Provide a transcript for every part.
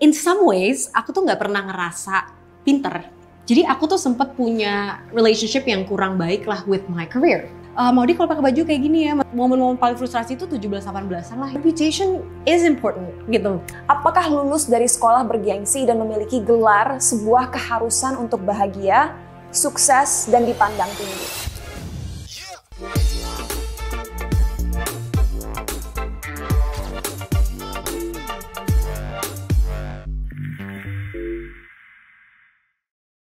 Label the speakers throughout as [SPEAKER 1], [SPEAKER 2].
[SPEAKER 1] in some ways aku tuh nggak pernah ngerasa pinter. Jadi aku tuh sempat punya relationship yang kurang baik lah with my career. Maudi kalau pakai baju kayak gini ya, momen-momen paling frustrasi itu 17-18an lah. Reputation is important gitu.
[SPEAKER 2] Apakah lulus dari sekolah bergengsi dan memiliki gelar sebuah keharusan untuk bahagia, sukses, dan dipandang tinggi?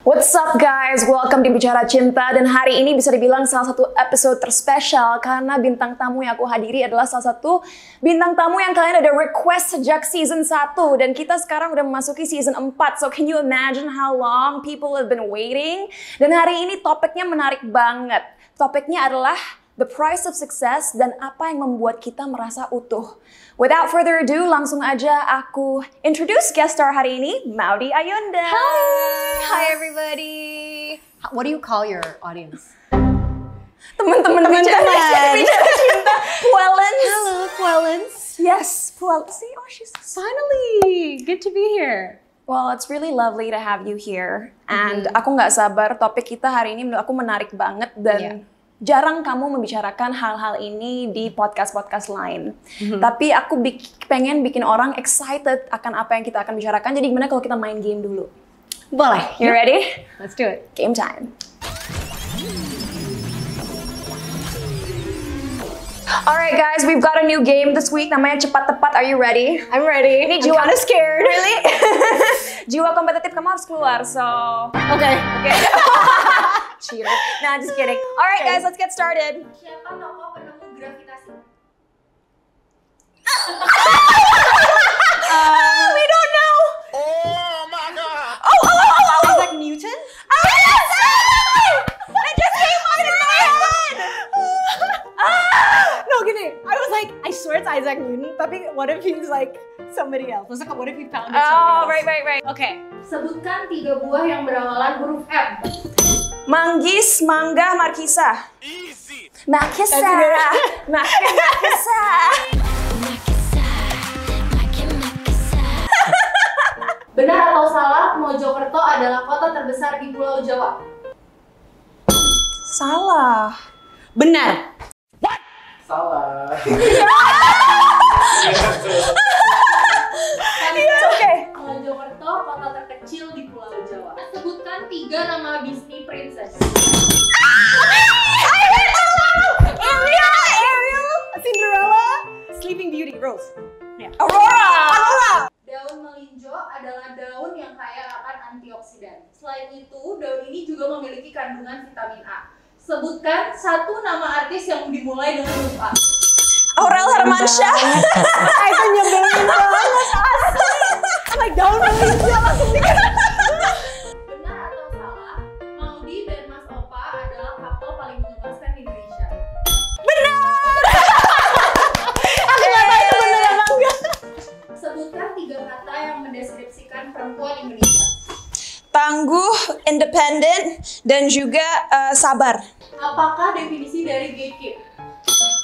[SPEAKER 2] What's up guys, welcome di Bicara Cinta, dan hari ini bisa dibilang salah satu episode terspesial karena bintang tamu yang aku hadiri adalah salah satu bintang tamu yang kalian ada request sejak season 1 dan kita sekarang udah memasuki season 4, so can you imagine how long people have been waiting? Dan hari ini topiknya menarik banget, topiknya adalah the price of success dan apa yang membuat kita merasa utuh. Without further ado, langsung aja aku introduce guest star hari ini, Maudi Ayunda.
[SPEAKER 1] Hi everybody. What do you call your audience?
[SPEAKER 2] Teman-teman bicara cinta, Puelens.
[SPEAKER 1] Hello, Puelens.
[SPEAKER 2] Yes, Puelens. See, oh, she's
[SPEAKER 1] Finally, good to be here.
[SPEAKER 2] well, it's really lovely to have you here. And aku nggak sabar, topik kita hari ini menurut aku menarik banget dan jarang kamu membicarakan hal-hal ini di podcast-podcast lain. Tapi aku pengen bikin orang excited akan apa yang kita akan bicarakan. Jadi gimana kalau kita main game dulu?
[SPEAKER 1] Boleh.
[SPEAKER 2] You ready?
[SPEAKER 1] Let's do it.
[SPEAKER 2] Game time. Alright guys, we've got a new game this week. Namanya Cepat Tepat. Are you ready?
[SPEAKER 1] I'm ready.
[SPEAKER 2] Ini
[SPEAKER 1] I'm
[SPEAKER 2] jiwa
[SPEAKER 1] kinda scared.
[SPEAKER 2] Really? Jiwa kompetitif kamu harus keluar. So,
[SPEAKER 1] Okay.
[SPEAKER 2] cheater. Nah, just kidding. Alright guys, let's get started.
[SPEAKER 3] Siapa tokoh penemu gravitasi?
[SPEAKER 2] We don't know.
[SPEAKER 4] Oh my god!
[SPEAKER 1] Isaac Newton?
[SPEAKER 2] Oh yes! It just came out in my head.
[SPEAKER 1] No, gini. I was like, I swear it's Isaac Newton. Tapi what if he's like somebody else? Maksudnya, what if he found it
[SPEAKER 2] Oh,
[SPEAKER 1] somebody else?
[SPEAKER 2] right.
[SPEAKER 1] Okay.
[SPEAKER 3] Sebutkan 3 buah yang berawalan huruf M.
[SPEAKER 2] Manggis, mangga, markisa.
[SPEAKER 4] Easy!
[SPEAKER 2] Markisa. Markisa.
[SPEAKER 3] Benar atau salah, Mojokerto adalah kota terbesar di Pulau Jawa?
[SPEAKER 2] Salah.
[SPEAKER 1] Benar.
[SPEAKER 4] Salah.
[SPEAKER 2] It's okay.
[SPEAKER 3] Mojokerto kota terkecil di Pulau Jawa. Sebutkan 3 nama Disney princess.
[SPEAKER 2] Ariel.
[SPEAKER 1] Cinderella. Sleeping Beauty. Rose.
[SPEAKER 2] Aurora.
[SPEAKER 3] Daun melinjo adalah daun yang kaya akan antioksidan. Selain itu, daun ini juga memiliki kandungan vitamin A. Sebutkan 1 nama artis yang dimulai dengan huruf A.
[SPEAKER 2] Aurel Hermansyah.
[SPEAKER 1] Itu nyebelin banget asli. I'm like, daun melinjo langsung dikit.
[SPEAKER 3] Benar atau salah, Maudi dan Mas Opa adalah couple paling mengemaskan di Indonesia?
[SPEAKER 1] Aku nggak tahu itu benar apa enggak.
[SPEAKER 3] Sebutkan 3 kata yang mendeskripsikan perempuan Indonesia.
[SPEAKER 2] Tangguh, independen, dan juga sabar.
[SPEAKER 3] Apakah definisi dari gatekeep?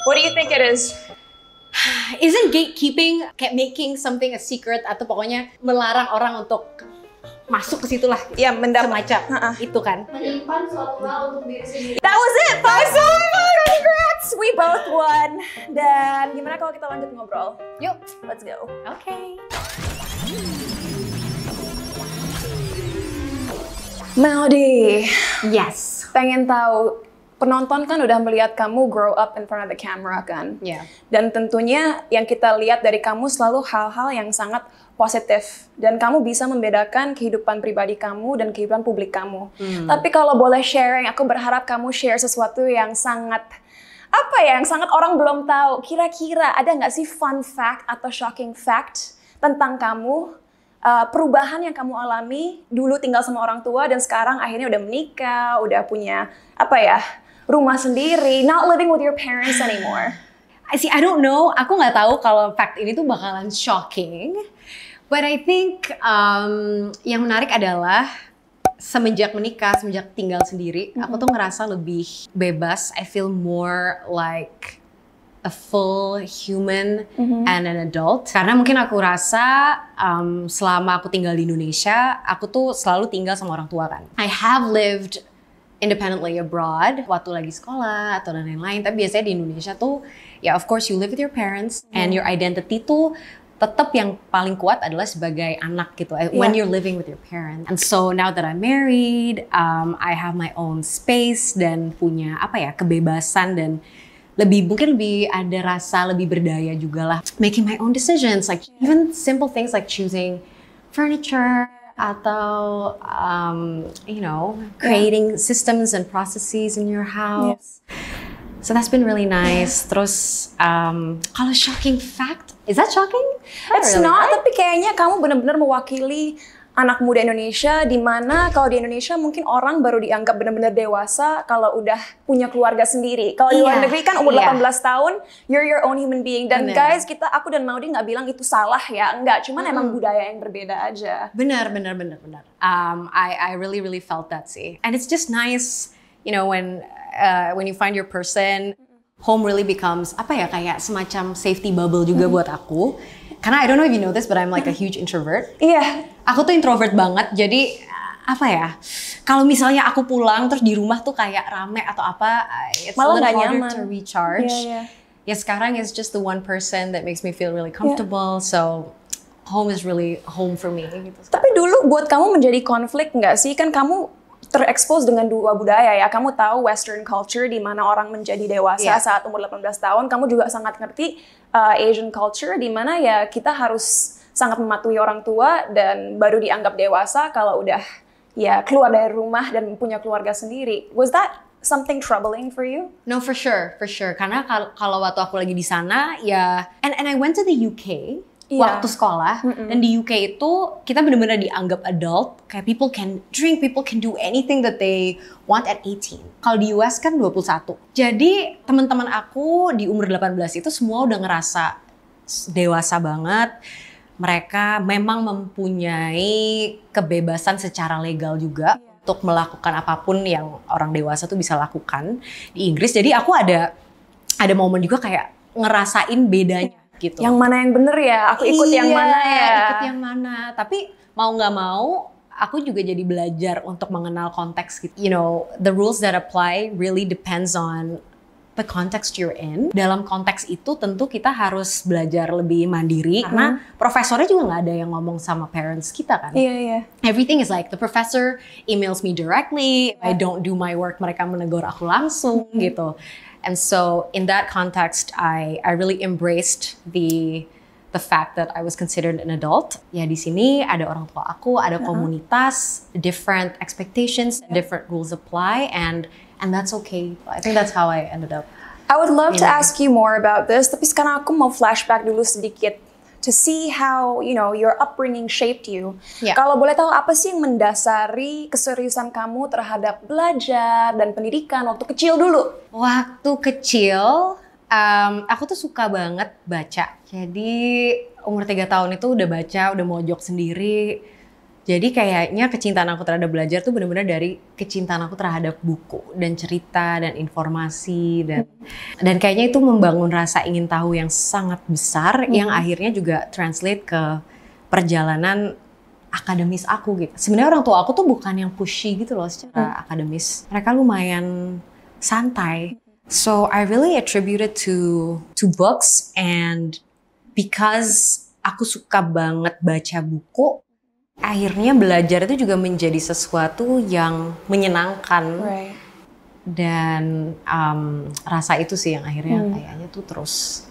[SPEAKER 2] What do you think it is?
[SPEAKER 1] Isn't gatekeeping kayak making something a secret atau pokoknya melarang orang untuk masuk ke situ lah?
[SPEAKER 2] Ya,
[SPEAKER 1] Semacam
[SPEAKER 2] Ha-ha.
[SPEAKER 1] itu kan.
[SPEAKER 3] Menyimpan suatu hal untuk diri sendiri.
[SPEAKER 2] That was it, folks. Congrats, we both won. Dan gimana kalau kita lanjut ngobrol?
[SPEAKER 1] Yuk.
[SPEAKER 2] Let's go.
[SPEAKER 1] Okay.
[SPEAKER 2] Maudi,
[SPEAKER 1] Yes.
[SPEAKER 2] pengen tahu, penonton kan udah melihat kamu grow up in front of the camera kan?
[SPEAKER 1] Yeah.
[SPEAKER 2] Dan tentunya yang kita lihat dari kamu selalu hal-hal yang sangat positif. Dan kamu bisa membedakan kehidupan pribadi kamu dan kehidupan publik kamu. Tapi kalau boleh sharing, aku berharap kamu share sesuatu yang sangat, apa ya, yang sangat orang belum tahu. Kira-kira ada nggak sih fun fact atau shocking fact tentang kamu? Perubahan yang kamu alami dulu tinggal sama orang tua dan sekarang akhirnya udah menikah, udah punya apa ya, rumah sendiri, not living with your parents anymore.
[SPEAKER 1] I don't know. Aku nggak tahu kalau fact ini tuh bakalan shocking. But I think yang menarik adalah semenjak menikah, semenjak tinggal sendiri, aku tuh ngerasa lebih bebas. I feel more like a full human and an adult. Karena mungkin aku rasa selama aku tinggal di Indonesia, aku tuh selalu tinggal sama orang tua kan. I have lived independently abroad waktu lagi sekolah atau dan lain-lain. Tapi biasanya di Indonesia tuh, ya of course you live with your parents and your identity tuh tetap yang paling kuat adalah sebagai anak gitu. When you're living with your parents. And so now that I'm married, I have my own space dan punya kebebasan dan mungkin lebih ada rasa lebih berdaya juga lah. Making my own decisions, like even simple things like choosing furniture atau creating systems and processes in your house. So that's been really nice. Terus kalau shocking fact, is that shocking?
[SPEAKER 2] It's really, not, right? Tapi kayaknya kamu benar-benar mewakili anak muda Indonesia, di mana kalau di Indonesia mungkin orang baru dianggap benar-benar dewasa kalau udah punya keluarga sendiri. Kalau di luar negeri kan umur 18 tahun, you're your own human being. Dan guys, aku dan Maudy nggak bilang itu salah ya, enggak. Cuman emang budaya yang berbeda aja.
[SPEAKER 1] Benar. I really felt that sih. And it's just nice, when you find your person, home really becomes kayak semacam safety bubble juga buat aku. Karena I don't know if you know this, but I'm like a huge introvert.
[SPEAKER 2] Iya.
[SPEAKER 1] Aku tuh introvert banget, jadi kalau misalnya aku pulang terus di rumah tuh kayak rame atau it's
[SPEAKER 2] malah
[SPEAKER 1] a little harder
[SPEAKER 2] nyaman
[SPEAKER 1] to recharge. Ya sekarang is just the one person that makes me feel really comfortable. So home is really home for me. Gitu.
[SPEAKER 2] Tapi dulu buat kamu menjadi konflik nggak sih? Kan kamu terekspos dengan dua budaya ya. Kamu tahu Western culture di mana orang menjadi dewasa saat umur 18 tahun. Kamu juga sangat ngerti Asian culture di mana ya kita harus sangat mematuhi orang tua dan baru dianggap dewasa kalau udah keluar dari rumah dan punya keluarga sendiri. Was that something troubling for you?
[SPEAKER 1] No, for sure. Karena kalau waktu aku lagi di sana and I went to the UK. Waktu sekolah, dan di UK itu kita benar-benar dianggap adult, kayak people can drink, people can do anything that they want at 18. Kalau di US kan 21. Jadi teman-teman aku di umur 18 itu semua udah ngerasa dewasa banget. Mereka memang mempunyai kebebasan secara legal juga untuk melakukan apapun yang orang dewasa tuh bisa lakukan di Inggris. Jadi aku ada momen juga kayak ngerasain bedanya. Gitu.
[SPEAKER 2] Yang mana yang bener ya? Aku ikut yang mana ya?
[SPEAKER 1] Ikut yang mana. Tapi mau nggak mau, aku juga jadi belajar untuk mengenal konteks gitu. The rules that apply really depends on the context you're in. Dalam konteks itu tentu kita harus belajar lebih mandiri. Karena profesornya juga nggak ada yang ngomong sama parents kita kan.
[SPEAKER 2] Iya.
[SPEAKER 1] Everything is like the professor emails me directly. If I don't do my work, mereka menegur aku langsung gitu. And so in that context, I really embraced the fact that I was considered an adult. Ya di sini ada orang tua aku, ada komunitas, different expectations, different rules apply, and that's okay. I think that's how I ended up.
[SPEAKER 2] I would love to ask you more about this, tapi sekarang aku mau flashback dulu sedikit to see how your upbringing shaped you. Kalau boleh tahu apa sih yang mendasari keseriusan kamu terhadap belajar dan pendidikan waktu kecil dulu?
[SPEAKER 1] Waktu kecil, aku tuh suka banget baca. Jadi umur 3 tahun itu udah baca, udah mojok sendiri. Jadi kayaknya kecintaan aku terhadap belajar tuh benar-benar dari kecintaan aku terhadap buku dan cerita dan informasi dan kayaknya itu membangun rasa ingin tahu yang sangat besar yang akhirnya juga translate ke perjalanan akademis aku gitu. Sebenarnya orang tua aku tuh bukan yang pushy gitu loh secara akademis. Mereka lumayan santai. So I really attribute it to books, and because aku suka banget baca buku, akhirnya belajar itu juga menjadi sesuatu yang menyenangkan. Dan rasa itu sih yang akhirnya kayaknya tuh terus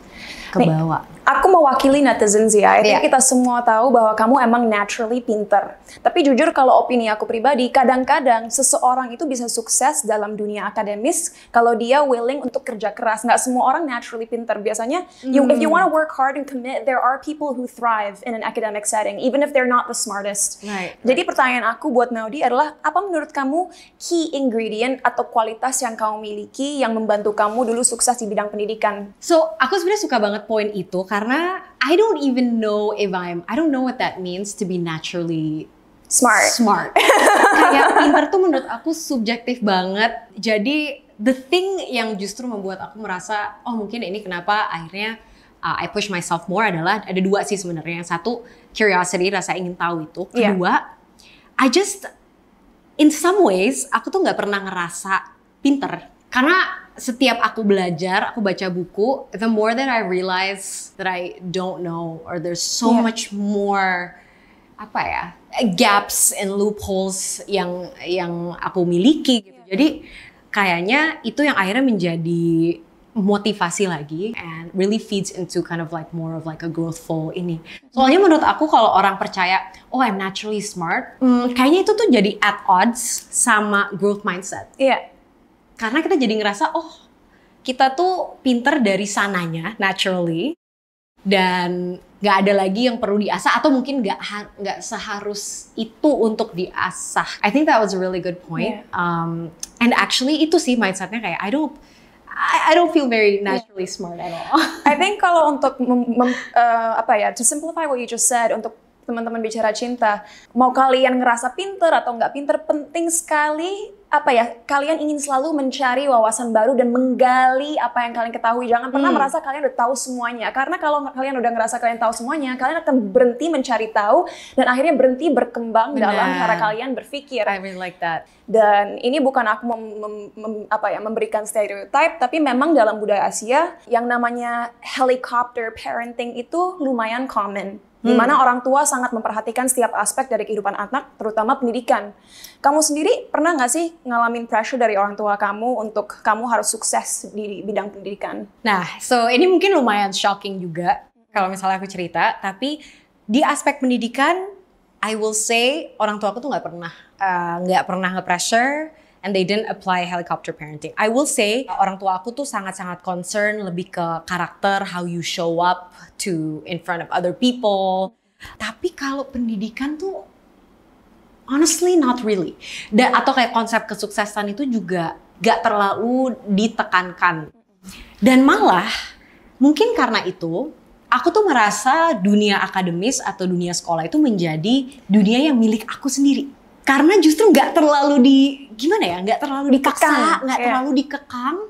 [SPEAKER 1] kebawa.
[SPEAKER 2] Aku mewakili netizens ya. Kita semua tahu bahwa kamu emang naturally pinter. Tapi jujur kalau opini aku pribadi, kadang-kadang seseorang itu bisa sukses dalam dunia akademis kalau dia willing untuk kerja keras. Nggak semua orang naturally pinter. Biasanya, if you want to work hard and commit, there are people who thrive in an academic setting, even if they're not the smartest. Jadi pertanyaan aku buat Maudy adalah, apa menurut kamu key ingredient atau kualitas yang kamu miliki yang membantu kamu dulu sukses di bidang pendidikan?
[SPEAKER 1] So, aku sebenarnya suka banget poin itu karena I don't even know I don't know what that means to be naturally smart. Kayak pinter tuh menurut aku subjektif banget. Jadi the thing yang justru membuat aku merasa, oh mungkin ini kenapa akhirnya I push myself more adalah ada dua sih sebenarnya. Yang satu, curiosity, rasa ingin tahu itu. Kedua, I just, in some ways, aku tuh nggak pernah ngerasa pinter. Karena setiap aku belajar, aku baca buku, the more that I realize that I don't know, or there's so much more, apa ya, gaps and loopholes yang aku miliki gitu. Jadi kayaknya itu yang akhirnya menjadi motivasi lagi and really feeds into kind of like more of like a growthful ini. Soalnya menurut aku kalau orang percaya, oh I'm naturally smart, kayaknya itu tuh jadi at odds sama growth mindset.
[SPEAKER 2] Iya.
[SPEAKER 1] Karena kita jadi ngerasa, oh kita tuh pinter dari sananya, naturally, dan gak ada lagi yang perlu diasah, atau mungkin gak seharus itu untuk diasah. I think that was a really good point. And actually itu sih mindsetnya kayak, I don't feel very naturally smart at all.
[SPEAKER 2] I think kalau untuk to simplify what you just said, untuk teman-teman bicara cinta, mau kalian ngerasa pinter atau nggak pinter, penting sekali kalian ingin selalu mencari wawasan baru dan menggali apa yang kalian ketahui. Jangan pernah merasa kalian udah tahu semuanya, karena kalau kalian udah ngerasa kalian tahu semuanya, kalian akan berhenti mencari tahu dan akhirnya berhenti berkembang dalam cara kalian berpikir.
[SPEAKER 1] I really like that.
[SPEAKER 2] Dan ini bukan aku memberikan stereotype, tapi memang dalam budaya Asia yang namanya helicopter parenting itu lumayan common. Di mana orang tua sangat memperhatikan setiap aspek dari kehidupan anak, terutama pendidikan. Kamu sendiri pernah nggak sih ngalamin pressure dari orang tua kamu untuk kamu harus sukses di bidang pendidikan?
[SPEAKER 1] Nah, so ini mungkin lumayan shocking juga kalau misalnya aku cerita, tapi di aspek pendidikan, I will say orang tua aku tuh nggak pernah nge-pressure, and they didn't apply helicopter parenting. I will say orang tua aku tuh sangat-sangat concern lebih ke karakter, how you show up to in front of other people. Tapi kalau pendidikan tuh honestly not really. Atau kayak konsep kesuksesan itu juga gak terlalu ditekankan. Dan malah mungkin karena itu aku tuh merasa dunia akademis atau dunia sekolah itu menjadi dunia yang milik aku sendiri. Karena justru nggak terlalu nggak terlalu dipaksa, nggak terlalu dikekang.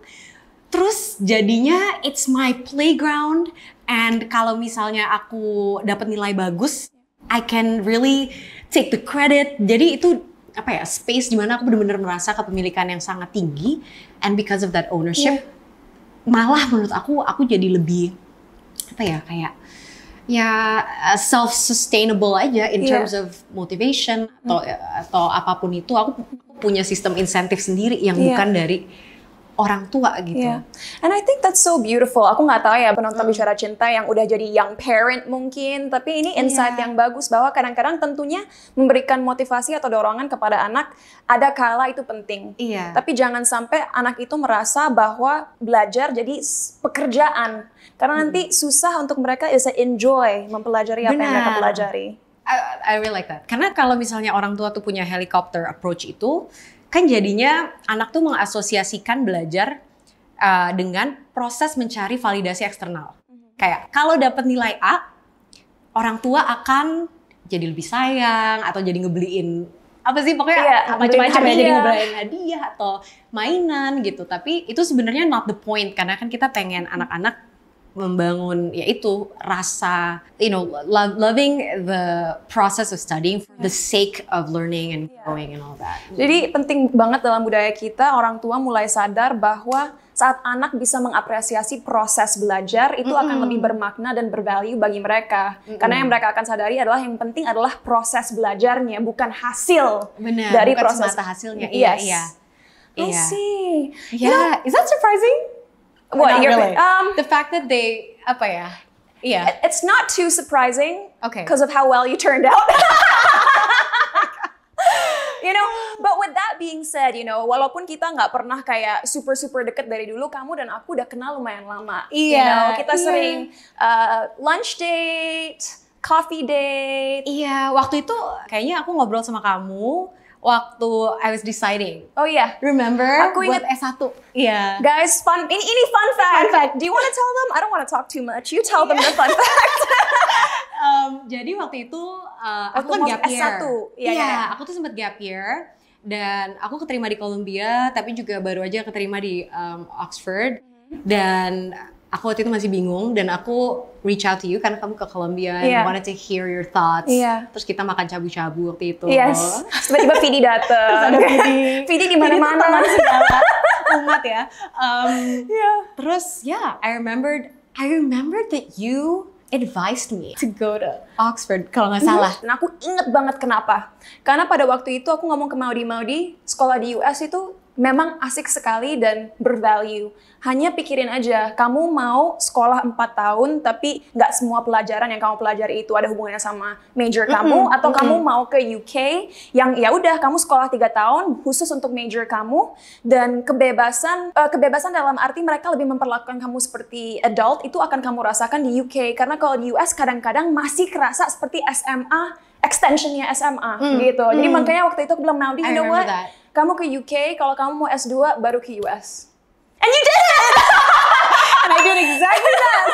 [SPEAKER 1] Terus jadinya it's my playground, and kalau misalnya aku dapat nilai bagus, I can really take the credit. Jadi itu space di mana aku benar-benar merasa kepemilikan yang sangat tinggi, and because of that ownership, malah menurut aku jadi lebih self-sustainable aja in terms of motivation atau apapun itu. Aku punya sistem insentif sendiri yang bukan dari orang tua gitu.
[SPEAKER 2] And I think that's so beautiful. Aku nggak tahu ya penonton bicara cinta yang udah jadi young parent mungkin, tapi ini insight yang bagus bahwa kadang-kadang tentunya memberikan motivasi atau dorongan kepada anak ada kala itu penting. Tapi jangan sampai anak itu merasa bahwa belajar jadi pekerjaan. Karena nanti susah untuk mereka bisa enjoy mempelajari apa yang mereka pelajari.
[SPEAKER 1] I really like that. Karena kalau misalnya orang tua tuh punya helicopter approach itu, kan jadinya anak tuh mengasosiasikan belajar dengan proses mencari validasi eksternal. Kayak kalau dapat nilai A, orang tua akan jadi lebih sayang atau jadi ngebeliin pokoknya macam-macam ya, jadi ngebeliin hadiah atau mainan gitu. Tapi itu sebenarnya not the point, karena kan kita pengen anak-anak membangun yaitu rasa loving the process of studying for the sake of learning and growing and all that.
[SPEAKER 2] Jadi penting banget dalam budaya kita, orang tua mulai sadar bahwa saat anak bisa mengapresiasi proses belajar itu akan lebih bermakna dan bervalue bagi mereka. Karena yang mereka akan sadari adalah yang penting adalah proses belajarnya, bukan hasil dari
[SPEAKER 1] bukan
[SPEAKER 2] proses
[SPEAKER 1] semata hasilnya.
[SPEAKER 2] Iya. I see.
[SPEAKER 1] Is that surprising?
[SPEAKER 2] What?
[SPEAKER 1] Really. The fact that they
[SPEAKER 2] It's not too surprising.
[SPEAKER 1] Okay.
[SPEAKER 2] Because of how well you turned out. But with that being said, walaupun kita nggak pernah kayak super deket dari dulu, kamu dan aku udah kenal lumayan lama. Kita sering lunch date, coffee date.
[SPEAKER 1] Waktu itu kayaknya aku ngobrol sama kamu waktu I was deciding.
[SPEAKER 2] Oh iya.
[SPEAKER 1] Remember?
[SPEAKER 2] Aku ingat
[SPEAKER 1] S1.
[SPEAKER 2] Guys, ini fun fact. Do you want to tell them? I don't want to talk too much. You tell them the fun fact.
[SPEAKER 1] Jadi waktu itu aku kan gap year.
[SPEAKER 2] S1.
[SPEAKER 1] Aku tuh sempat gap year. Dan aku keterima di Columbia, tapi juga baru aja keterima di Oxford. Dan aku waktu itu masih bingung, dan aku reach out to you karena kamu ke Columbia and wanted to hear your thoughts. Terus kita makan shabu-shabu waktu itu.
[SPEAKER 2] Yes. Tiba-tiba Vidi datang.
[SPEAKER 1] Ada Vidi.
[SPEAKER 2] Vidi di mana-mana.
[SPEAKER 1] Umat ya. Terus I remembered that you advised me to go to Oxford kalau nggak salah.
[SPEAKER 2] Dan aku inget banget kenapa. Karena pada waktu itu aku ngomong ke Maudi, sekolah di US itu memang asik sekali dan bervalue. Hanya pikirin aja, kamu mau sekolah 4 tahun tapi nggak semua pelajaran yang kamu pelajari itu ada hubungannya sama major kamu, atau kamu mau ke UK yang ya udah kamu sekolah 3 tahun khusus untuk major kamu, dan kebebasan dalam arti mereka lebih memperlakukan kamu seperti adult itu akan kamu rasakan di UK, karena kalau di US kadang-kadang masih kerasa seperti SMA, extensionnya SMA gitu. Jadi makanya waktu itu aku bilang, Maudi, you know what? Kamu ke UK, kalau kamu mau S2 baru ke US. And you did it! And I did exactly that.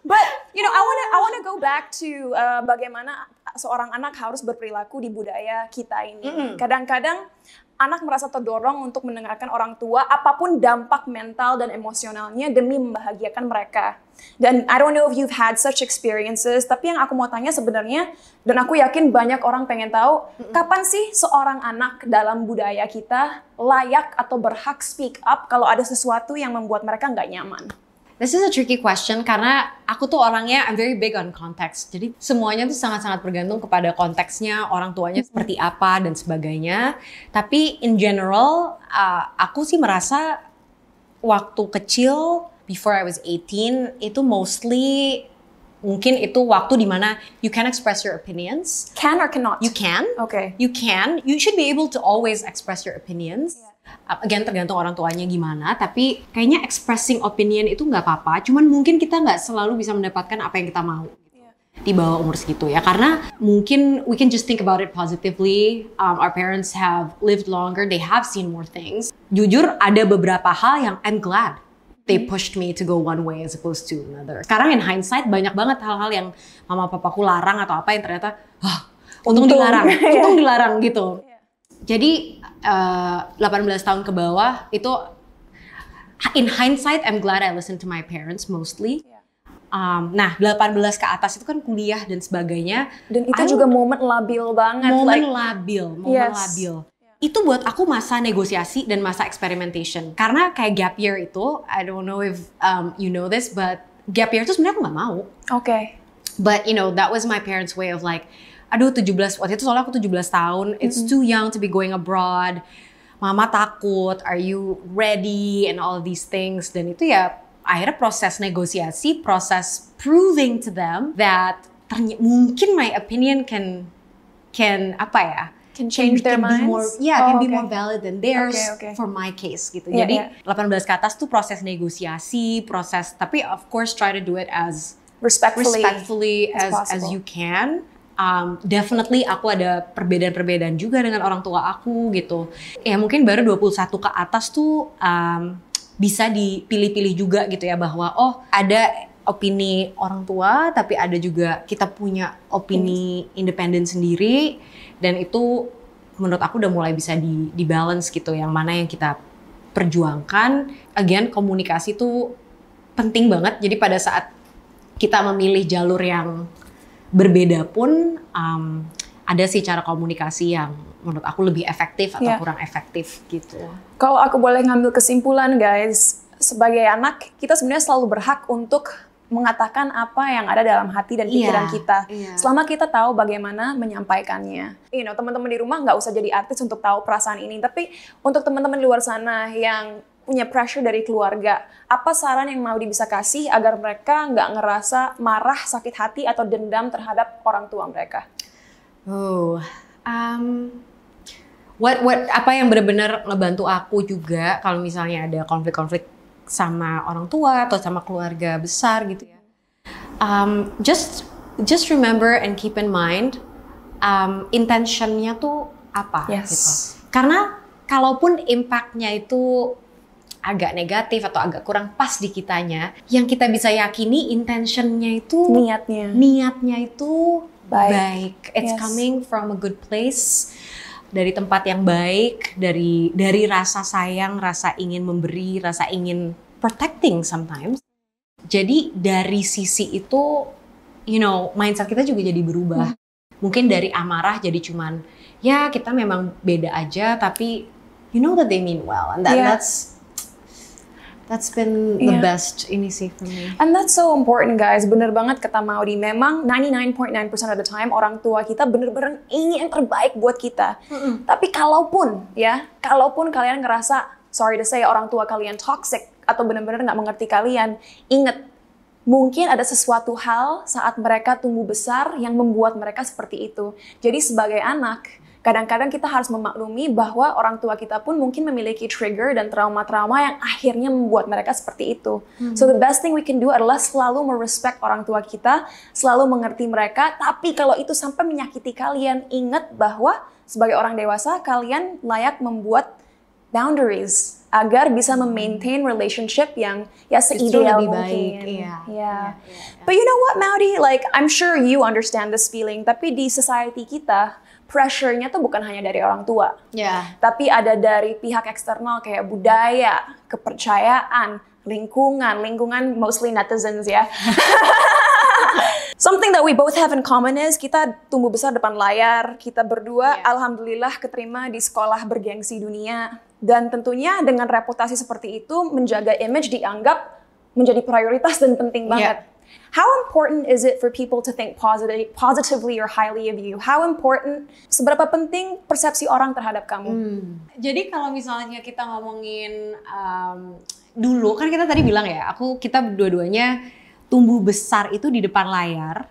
[SPEAKER 2] But you know, I wanna go back to bagaimana seorang anak harus berperilaku di budaya kita ini. Kadang-kadang anak merasa terdorong untuk mendengarkan orang tua apapun dampak mental dan emosionalnya demi membahagiakan mereka. Dan I don't know if you've had such experiences, tapi yang aku mau tanya sebenarnya, dan aku yakin banyak orang pengen tahu, kapan sih seorang anak dalam budaya kita layak atau berhak speak up kalau ada sesuatu yang membuat mereka nggak nyaman?
[SPEAKER 1] This is a tricky question karena aku tuh orangnya I'm very big on context. Jadi semuanya tuh sangat-sangat bergantung kepada konteksnya, orang tuanya seperti apa dan sebagainya. Tapi in general, aku sih merasa waktu kecil, before I was 18, itu mostly mungkin itu waktu dimana you can express your opinions.
[SPEAKER 2] Can or cannot?
[SPEAKER 1] You can.
[SPEAKER 2] Okay.
[SPEAKER 1] You can. You should be able to always express your opinions. Again, tergantung orang tuanya gimana, tapi kayaknya expressing opinion itu nggak apa-apa, cuman mungkin kita nggak selalu bisa mendapatkan apa yang kita mau di bawah umur segitu ya, karena mungkin we can just think about it positively. Our parents have lived longer, they have seen more things. Jujur, ada beberapa hal yang I'm glad they pushed me to go one way as opposed to another. Sekarang in hindsight, banyak banget hal-hal yang mama papaku larang atau apa yang ternyata, untung dilarang gitu. Jadi 18 tahun ke bawah itu in hindsight I'm glad I listened to my parents mostly. Nah 18 ke atas itu kan kuliah dan sebagainya.
[SPEAKER 2] Dan itu juga momen labil banget.
[SPEAKER 1] Momen labil. Itu buat aku masa negosiasi dan masa experimentation. Karena kayak gap year itu, I don't know if you know this, but gap year itu sebenarnya aku nggak mau.
[SPEAKER 2] Okay.
[SPEAKER 1] But you know that was my parents' way of like, aduh 17, waktu itu soalnya aku 17 tahun, it's too young to be going abroad, mama takut, are you ready, and all these things. Dan itu ya akhirnya proses negosiasi, proses proving to them that mungkin my opinion can apa ya,
[SPEAKER 2] can change their minds?
[SPEAKER 1] Can be more valid than theirs for my case gitu. Jadi 18 ke atas tuh proses negosiasi, tapi of course try to do it as respectfully as you can. Definitely aku ada perbedaan-perbedaan juga dengan orang tua aku gitu. Ya mungkin baru 21 ke atas tuh bisa dipilih-pilih juga gitu ya, bahwa ada opini orang tua tapi ada juga kita punya opini independen sendiri, dan itu menurut aku udah mulai bisa di-balance gitu, yang mana yang kita perjuangkan. Again, komunikasi tuh penting banget. Jadi pada saat kita memilih jalur yang berbeda pun ada sih cara komunikasi yang menurut aku lebih efektif atau kurang efektif gitu.
[SPEAKER 2] Kalau aku boleh ngambil kesimpulan guys, sebagai anak kita sebenarnya selalu berhak untuk mengatakan apa yang ada dalam hati dan pikiran kita. Selama kita tahu bagaimana menyampaikannya. You know, teman-teman di rumah nggak usah jadi artis untuk tahu perasaan ini, tapi untuk teman-teman di luar sana yang punya pressure dari keluarga, apa saran yang mau bisa kasih agar mereka nggak ngerasa marah, sakit hati, atau dendam terhadap orang tua mereka?
[SPEAKER 1] Apa yang benar-benar ngebantu aku juga kalau misalnya ada konflik-konflik sama orang tua atau sama keluarga besar gitu ya. Just remember and keep in mind intentionnya tuh apa gitu. Karena kalaupun impactnya itu agak negatif atau agak kurang pas di kitanya, yang kita bisa yakini intentionnya itu niatnya itu baik. It's coming from a good place. dari tempat yang baik, dari rasa sayang, rasa ingin memberi, rasa ingin protecting sometimes. Jadi dari sisi itu, mindset kita juga jadi berubah. Mungkin dari amarah jadi cuman, ya kita memang beda aja, tapi you know that they mean well, and that's been the best ini sih for me.
[SPEAKER 2] And that's so important guys, bener banget kata Maudy. Memang 99.9% of the time orang tua kita bener-bener ingin yang terbaik buat kita. Tapi kalaupun kalian ngerasa, sorry to say, orang tua kalian toxic atau bener-bener nggak mengerti kalian, inget, mungkin ada sesuatu hal saat mereka tumbuh besar yang membuat mereka seperti itu. Jadi sebagai anak, kadang-kadang kita harus memaklumi bahwa orang tua kita pun mungkin memiliki trigger dan trauma-trauma yang akhirnya membuat mereka seperti itu. So the best thing we can do adalah selalu merespect orang tua kita, selalu mengerti mereka, tapi kalau itu sampai menyakiti kalian, ingat bahwa sebagai orang dewasa, kalian layak membuat boundaries agar bisa memaintain relationship yang ya seideal
[SPEAKER 1] lebih
[SPEAKER 2] mungkin.
[SPEAKER 1] baik.
[SPEAKER 2] Yeah. But you know what, Maudy? Like, I'm sure you understand this feeling, tapi di society kita, pressure-nya tuh bukan hanya dari orang tua. Tapi ada dari pihak eksternal kayak budaya, kepercayaan, lingkungan mostly netizens ya. Something that we both have in common is kita tumbuh besar depan layar, kita berdua alhamdulillah keterima di sekolah bergengsi dunia. Dan tentunya dengan reputasi seperti itu, menjaga image dianggap menjadi prioritas dan penting banget. How important is it for people to think positively or highly of you? How important, seberapa penting persepsi orang terhadap kamu?
[SPEAKER 1] Jadi kalau misalnya kita ngomongin dulu, kan kita tadi bilang ya, kita dua-duanya tumbuh besar itu di depan layar.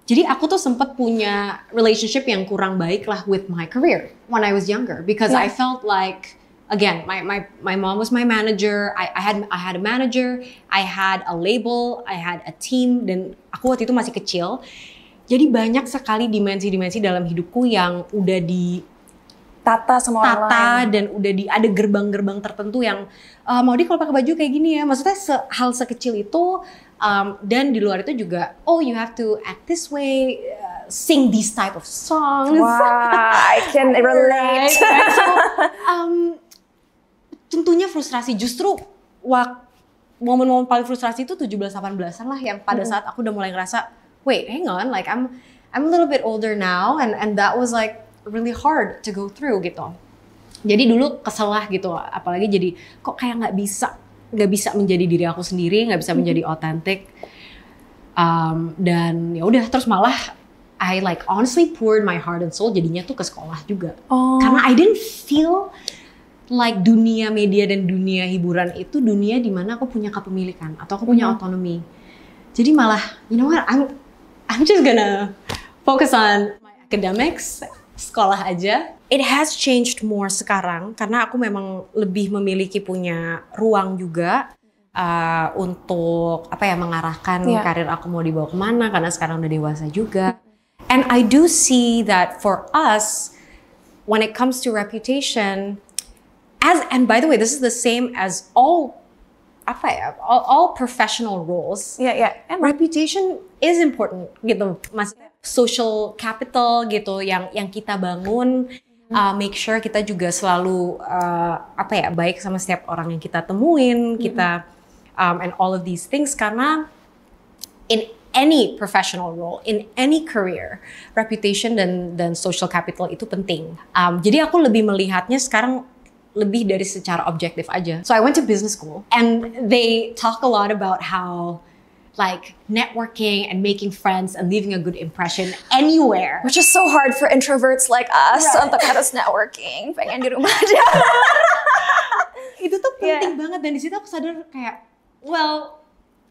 [SPEAKER 1] Jadi aku tuh sempat punya relationship yang kurang baik lah with my career when I was younger, because I felt like, again, my mom was my manager. I had a manager, I had a label, I had a team, dan aku waktu itu masih kecil. Jadi banyak sekali dimensi-dimensi dalam hidupku yang udah
[SPEAKER 2] Tata sama orang lain.
[SPEAKER 1] Dan udah ada gerbang-gerbang tertentu yang Maudy kalau pakai baju kayak gini ya. Maksudnya hal sekecil itu, dan di luar itu juga, you have to act this way, sing these type of songs.
[SPEAKER 2] Wow, I can relate.
[SPEAKER 1] Right? So, tentunya frustrasi, justru momen-momen paling frustrasi itu 17-18an lah, yang pada saat aku udah mulai ngerasa, wait, hang on, like I'm a little bit older now, and that was like really hard to go through gitu. Jadi dulu kesel lah gitu, apalagi jadi kok kayak nggak bisa menjadi diri aku sendiri, nggak bisa menjadi otentik, dan ya udah, terus malah I like honestly poured my heart and soul jadinya tuh ke sekolah juga, karena I didn't feel like dunia media dan dunia hiburan itu dunia di mana aku punya kepemilikan atau aku punya otonomi. Jadi malah, you know what, I'm just gonna focus on my academics, sekolah aja. It has changed more sekarang karena aku memang lebih memiliki punya ruang juga untuk mengarahkan karir aku mau dibawa kemana, karena sekarang udah dewasa juga. And I do see that for us, when it comes to reputation, and by the way, this is the same as all professional roles.
[SPEAKER 2] And
[SPEAKER 1] reputation is important gitu, maksudnya social capital gitu yang kita bangun, make sure kita juga selalu baik sama setiap orang yang kita temuin, kita and all of these things, karena in any professional role, in any career, reputation dan social capital itu penting. Jadi aku lebih melihatnya sekarang lebih dari secara objektif aja. So I went to business school and they talk a lot about how like networking and making friends and leaving a good impression anywhere.
[SPEAKER 2] Which is so hard for introverts like us untuk harus networking, pengen di rumah aja.
[SPEAKER 1] Itu tuh penting banget, dan di situ aku sadar kayak, well,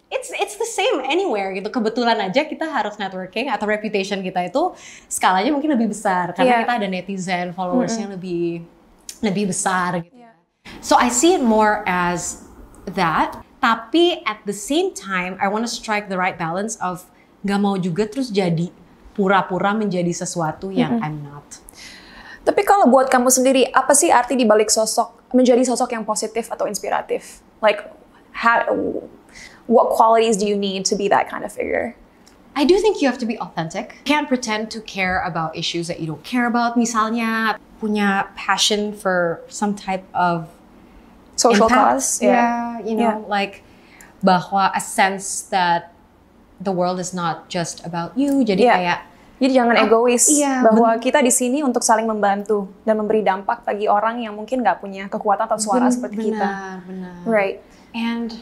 [SPEAKER 1] it's the same anywhere gitu. Kebetulan aja kita harus networking atau reputation kita itu skalanya mungkin lebih besar karena kita ada netizen, followersnya lebih besar gitu. So I see it more as that. Tapi at the same time, I want to strike the right balance of gak mau juga terus jadi pura-pura menjadi sesuatu yang I'm not.
[SPEAKER 2] Tapi kalau buat kamu sendiri, apa sih arti dibalik menjadi sosok yang positif atau inspiratif? Like, what qualities do you need to be that kind of figure?
[SPEAKER 1] I do think you have to be authentic. Can't pretend to care about issues that you don't care about. Misalnya punya passion for some type of
[SPEAKER 2] Social
[SPEAKER 1] impact.
[SPEAKER 2] cause.
[SPEAKER 1] Yeah, you know,
[SPEAKER 2] Yeah.
[SPEAKER 1] like bahwa a sense that the world is not just about you. Jadi
[SPEAKER 2] Yeah.
[SPEAKER 1] kayak
[SPEAKER 2] Jadi jangan egois,
[SPEAKER 1] iya,
[SPEAKER 2] bahwa kita di sini untuk saling membantu dan memberi dampak bagi orang yang mungkin nggak punya kekuatan atau suara seperti kita.
[SPEAKER 1] Benar.
[SPEAKER 2] Right.
[SPEAKER 1] And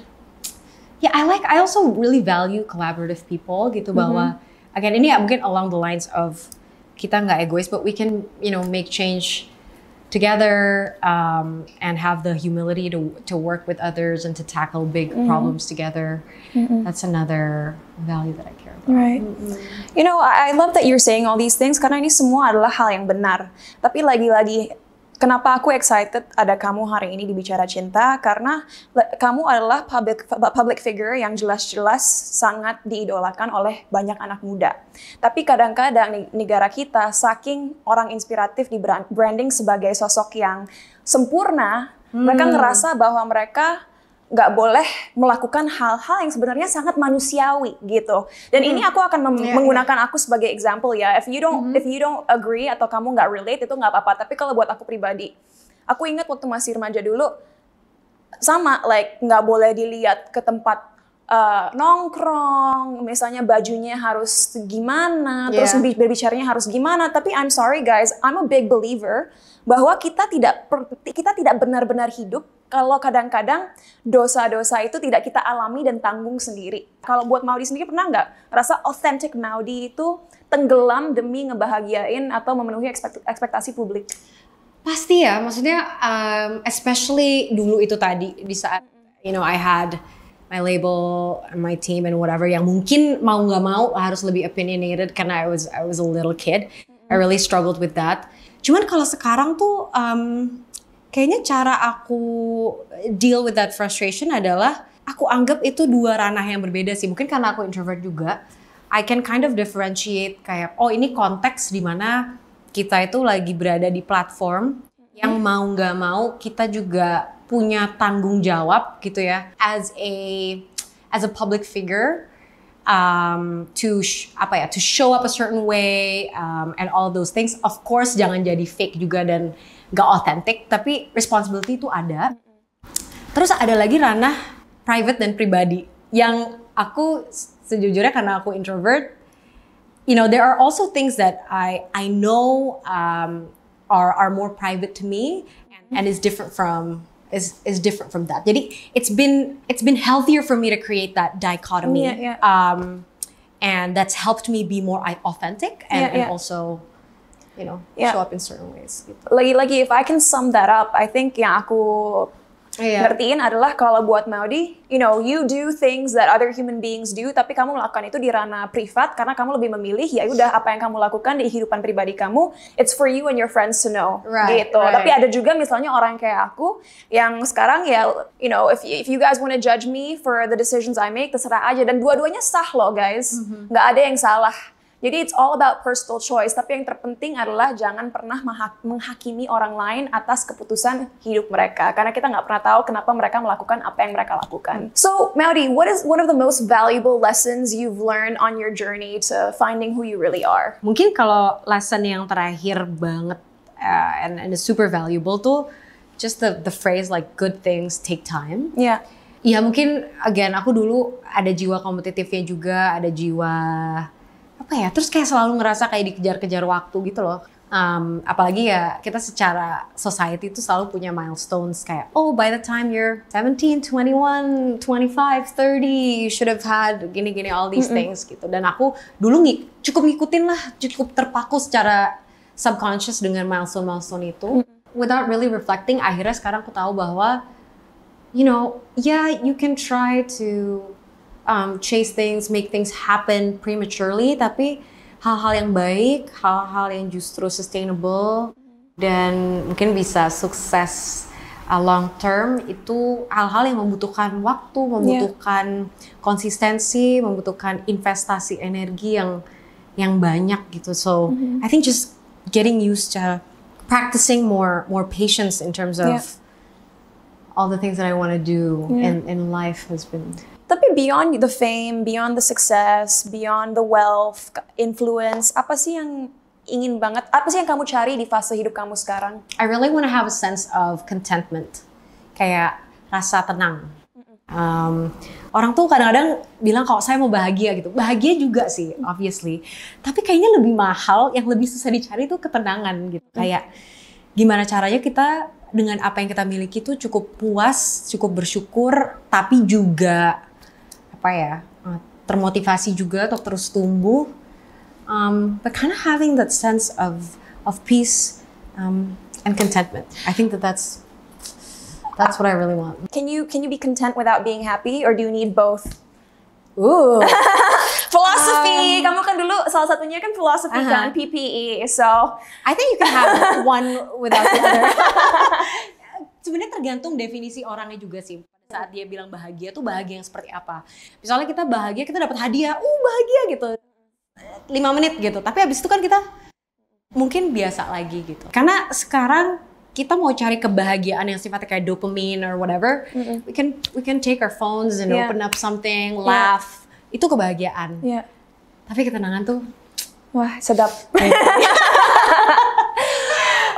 [SPEAKER 1] yeah, I also really value collaborative people gitu bahwa again ini ya mungkin along the lines of kita nggak egois, but we can make change together and have the humility to work with others and to tackle big problems together. That's another value that I care about.
[SPEAKER 2] Right. You know, I love that you're saying all these things karena ini semua adalah hal yang benar. Tapi lagi-lagi, kenapa aku excited ada kamu hari ini di Bicara Cinta? Karena kamu adalah public figure yang jelas-jelas sangat diidolakan oleh banyak anak muda. Tapi kadang-kadang negara kita saking orang inspiratif di branding sebagai sosok yang sempurna, mereka ngerasa bahwa mereka nggak boleh melakukan hal-hal yang sebenarnya sangat manusiawi gitu. Dan ini aku akan menggunakan aku sebagai example ya. If you don't agree atau kamu nggak relate itu nggak apa-apa. Tapi kalau buat aku pribadi, aku ingat waktu masih remaja dulu sama like nggak boleh dilihat ke tempat nongkrong, misalnya bajunya harus gimana, terus berbicaranya harus gimana. Tapi I'm sorry guys, I'm a big believer bahwa kita tidak benar-benar hidup kalau kadang-kadang dosa-dosa itu tidak kita alami dan tanggung sendiri. Kalau buat Maudy sendiri pernah nggak rasa authentic Maudy itu tenggelam demi ngebahagiain atau memenuhi ekspektasi publik?
[SPEAKER 1] Pasti ya, maksudnya especially dulu itu tadi di saat I had my label and my team and whatever yang mungkin mau nggak mau harus lebih opinionated karena I was a little kid. I really struggled with that. Cuman kalau sekarang tuh kayaknya cara aku deal with that frustration adalah aku anggap itu dua ranah yang berbeda sih. Mungkin karena aku introvert juga, I can kind of differentiate kayak, oh ini konteks di mana kita itu lagi berada di platform yang mau nggak mau kita juga punya tanggung jawab gitu ya, as a public figure. To show up a certain way and all those things. Of course jangan jadi fake juga dan gak authentic, tapi responsibility itu ada. Terus ada lagi ranah private dan pribadi yang aku sejujurnya karena aku introvert, there are also things that I know are more private to me and is different from that. Jadi it's been healthier for me to create that dichotomy, and that's helped me be more authentic and also show up in certain ways. Gitu.
[SPEAKER 2] Lagi-lagi, if I can sum that up, I think yang aku ngertiin adalah kalau buat Maudy, you do things that other human beings do, tapi kamu melakukan itu di ranah privat karena kamu lebih memilih ya udah apa yang kamu lakukan di kehidupan pribadi kamu, it's for you and your friends to know, gitu.
[SPEAKER 1] Right.
[SPEAKER 2] Tapi ada juga misalnya orang kayak aku yang sekarang ya, if you guys want to judge me for the decisions I make, terserah aja. Dan dua-duanya sah loh guys, nggak ada yang salah. Jadi it's all about personal choice, tapi yang terpenting adalah jangan pernah menghakimi orang lain atas keputusan hidup mereka. Karena kita nggak pernah tahu kenapa mereka melakukan apa yang mereka lakukan. So, Maudy, what is one of the most valuable lessons you've learned on your journey to finding who you really are?
[SPEAKER 1] Mungkin kalau lesson yang terakhir banget and is super valuable tuh just the phrase like good things take time.
[SPEAKER 2] Yeah.
[SPEAKER 1] Ya mungkin again aku dulu ada jiwa kompetitifnya juga, ada jiwa terus kayak selalu ngerasa kayak dikejar-kejar waktu gitu loh. Apalagi ya kita secara society itu selalu punya milestones kayak, oh by the time you're 17, 21, 25, 30, you should have had gini-gini all these things gitu. Dan aku dulu cukup ngikutin lah, cukup terpaku secara subconscious dengan milestone-milestone itu. Without really reflecting, akhirnya sekarang aku tahu bahwa, you can try to chase things, make things happen prematurely, tapi hal-hal yang baik, hal-hal yang justru sustainable dan mungkin bisa sukses long term itu hal-hal yang membutuhkan waktu, membutuhkan konsistensi, membutuhkan investasi energi yang banyak gitu. So I think just getting used to practicing more patience in terms of all the things that I want to do in life has been.
[SPEAKER 2] Tapi beyond the fame, beyond the success, beyond the wealth, influence, apa sih yang ingin banget, apa sih yang kamu cari di fase hidup kamu sekarang?
[SPEAKER 1] I really want to have a sense of contentment, kayak rasa tenang. Orang tuh kadang-kadang bilang kalau saya mau bahagia gitu, bahagia juga sih, obviously. Tapi kayaknya lebih mahal, yang lebih susah dicari itu ketenangan gitu. Kayak gimana caranya kita dengan apa yang kita miliki tuh cukup puas, cukup bersyukur, tapi juga apa ya, termotivasi juga untuk terus tumbuh. But kind of having that sense of peace and contentment. I think that's what I really want.
[SPEAKER 2] Can you be content without being happy, or do you need both?
[SPEAKER 1] Ooh.
[SPEAKER 2] Philosophy, kamu kan dulu salah satunya kan philosophy kan, PPE. So
[SPEAKER 1] I think you can have one without the other. Sebenarnya tergantung definisi orangnya juga sih. Pada saat dia bilang bahagia tuh bahagia yang seperti apa. Misalnya kita bahagia, kita dapat hadiah, bahagia gitu. 5 menit gitu. Tapi habis itu kan kita mungkin biasa lagi gitu. Karena sekarang kita mau cari kebahagiaan yang sifatnya kayak dopamine or whatever. We can take our phones and open up something, laugh. Itu kebahagiaan. Tapi ketenangan tuh,
[SPEAKER 2] wah sedap.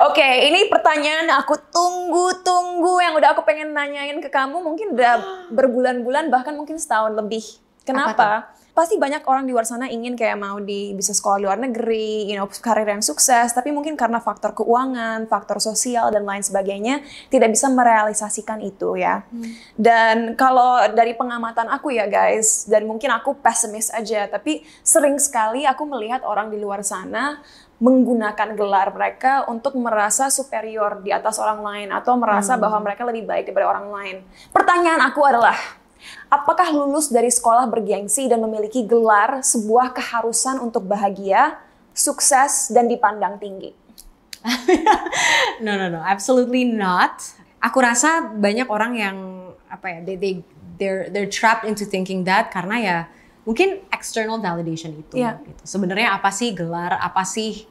[SPEAKER 2] Oke, ini pertanyaan aku tunggu yang udah aku pengen nanyain ke kamu. Mungkin udah berbulan-bulan, bahkan mungkin setahun lebih. Kenapa? Pasti banyak orang di luar sana ingin kayak mau bisa sekolah di luar negeri, karir yang sukses, tapi mungkin karena faktor keuangan, faktor sosial dan lain sebagainya tidak bisa merealisasikan itu ya. Dan kalau dari pengamatan aku ya guys, dan mungkin aku pesimis aja, tapi sering sekali aku melihat orang di luar sana menggunakan gelar mereka untuk merasa superior di atas orang lain atau merasa bahwa mereka lebih baik daripada orang lain. Pertanyaan aku adalah, apakah lulus dari sekolah bergengsi dan memiliki gelar sebuah keharusan untuk bahagia, sukses, dan dipandang tinggi?
[SPEAKER 1] No, absolutely not. Aku rasa banyak orang yang they're trapped into thinking that karena ya mungkin external validation itu. Gitu. Sebenarnya apa sih gelar, apa sih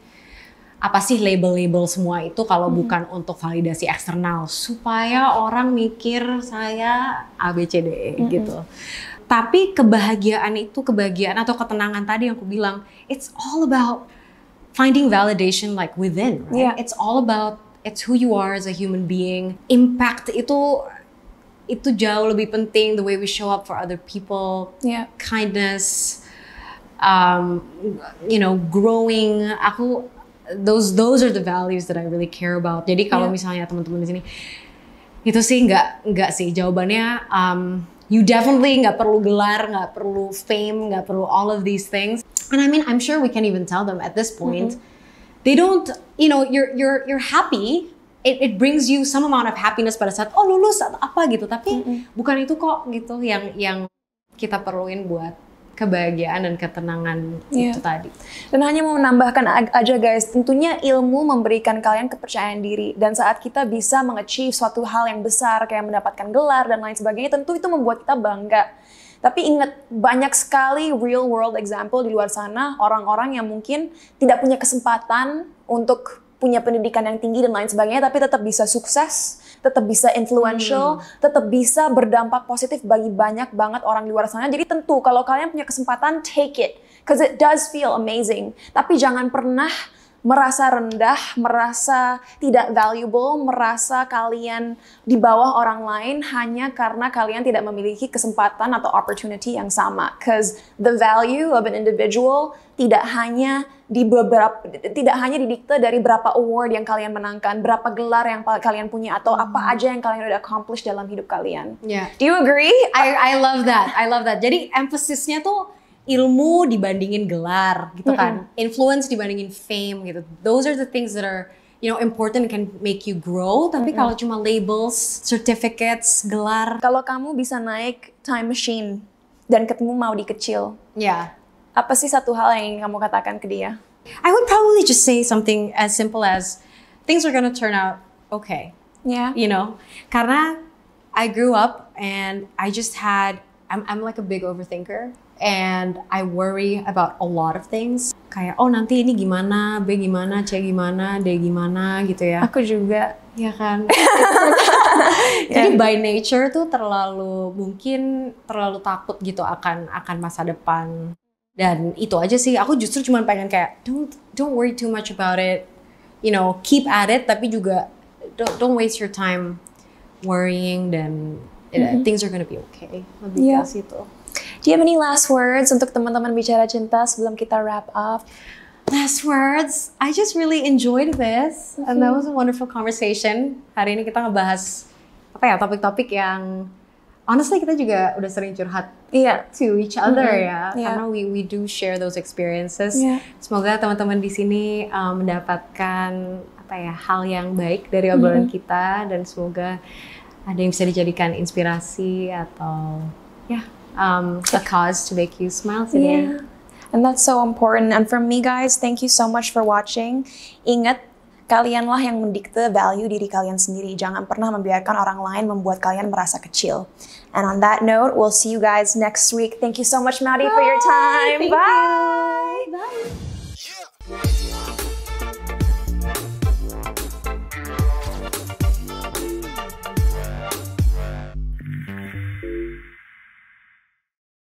[SPEAKER 1] label-label semua itu kalau bukan untuk validasi eksternal supaya orang mikir saya ABCDE gitu. Tapi kebahagiaan atau ketenangan tadi yang aku bilang, it's all about finding validation like within, right? It's all about it's who you are as a human being. Impact itu jauh lebih penting, the way we show up for other people, kindness, growing. Those are the values that I really care about. Jadi kalau misalnya teman-teman di sini itu sih nggak sih jawabannya. You definitely nggak perlu gelar, nggak perlu fame, nggak perlu all of these things. And I mean, I'm sure we can even tell them at this point. They don't, you're happy. It brings you some amount of happiness pada saat lulus atau apa gitu. Tapi bukan itu kok gitu yang kita perluin buat kebahagiaan dan ketenangan itu tadi. Dan
[SPEAKER 2] hanya mau menambahkan aja guys, tentunya ilmu memberikan kalian kepercayaan diri. Dan saat kita bisa mengachieve suatu hal yang besar, kayak mendapatkan gelar dan lain sebagainya, tentu itu membuat kita bangga. Tapi ingat, banyak sekali real world example di luar sana, orang-orang yang mungkin tidak punya kesempatan untuk punya pendidikan yang tinggi dan lain sebagainya, tapi tetap bisa sukses, tetap bisa influential, tetap bisa berdampak positif bagi banyak banget orang di luar sana. Jadi tentu kalau kalian punya kesempatan, take it, because it does feel amazing. Tapi jangan pernah merasa rendah, merasa tidak valuable, merasa kalian di bawah orang lain hanya karena kalian tidak memiliki kesempatan atau opportunity yang sama. Because the value of an individual tidak hanya didikte dari berapa award yang kalian menangkan, berapa gelar yang kalian punya, atau apa aja yang kalian udah accomplish dalam hidup kalian. Do you agree?
[SPEAKER 1] I love that. Jadi empasisnya tuh ilmu dibandingin gelar gitu kan, influence dibandingin fame gitu. Those are the things that are important, can make you grow. Tapi kalau cuma labels, certificates, gelar.
[SPEAKER 2] Kalau kamu bisa naik time machine dan ketemu Maudy kecil, apa sih satu hal yang ingin kamu katakan ke dia?
[SPEAKER 1] I would probably just say something as simple as things are gonna turn out okay. Karena I grew up and I just I'm like a big overthinker. And I worry about a lot of things. kayak oh nanti ini gimana, B gimana, C gimana, D gimana gitu ya.
[SPEAKER 2] Aku juga.
[SPEAKER 1] Ya kan. Jadi by nature tuh mungkin terlalu takut gitu akan masa depan. Dan itu aja sih, aku justru cuma pengen kayak don't worry too much about it. You know, keep at it tapi juga don't waste your time worrying dan things are gonna be okay. Lebih ke situ.
[SPEAKER 2] Do you have any last words untuk teman-teman bicara cinta sebelum kita wrap up?
[SPEAKER 1] Last words, I just really enjoyed this and that was a wonderful conversation. Hari ini kita ngebahas topik-topik yang honestly kita juga udah sering curhat to each other ya, karena we do share those experiences. Semoga teman-teman di sini mendapatkan hal yang baik dari obrolan kita dan semoga ada yang bisa dijadikan inspirasi atau a cause to make you smile today.
[SPEAKER 2] And that's so important. And for me guys, thank you so much for watching. Ingat, kalianlah yang mendikte value diri kalian sendiri. Jangan pernah membiarkan orang lain membuat kalian merasa kecil. And on that note, we'll see you guys next week. Thank you so much, Maddie, for your time. Bye.
[SPEAKER 1] Bye.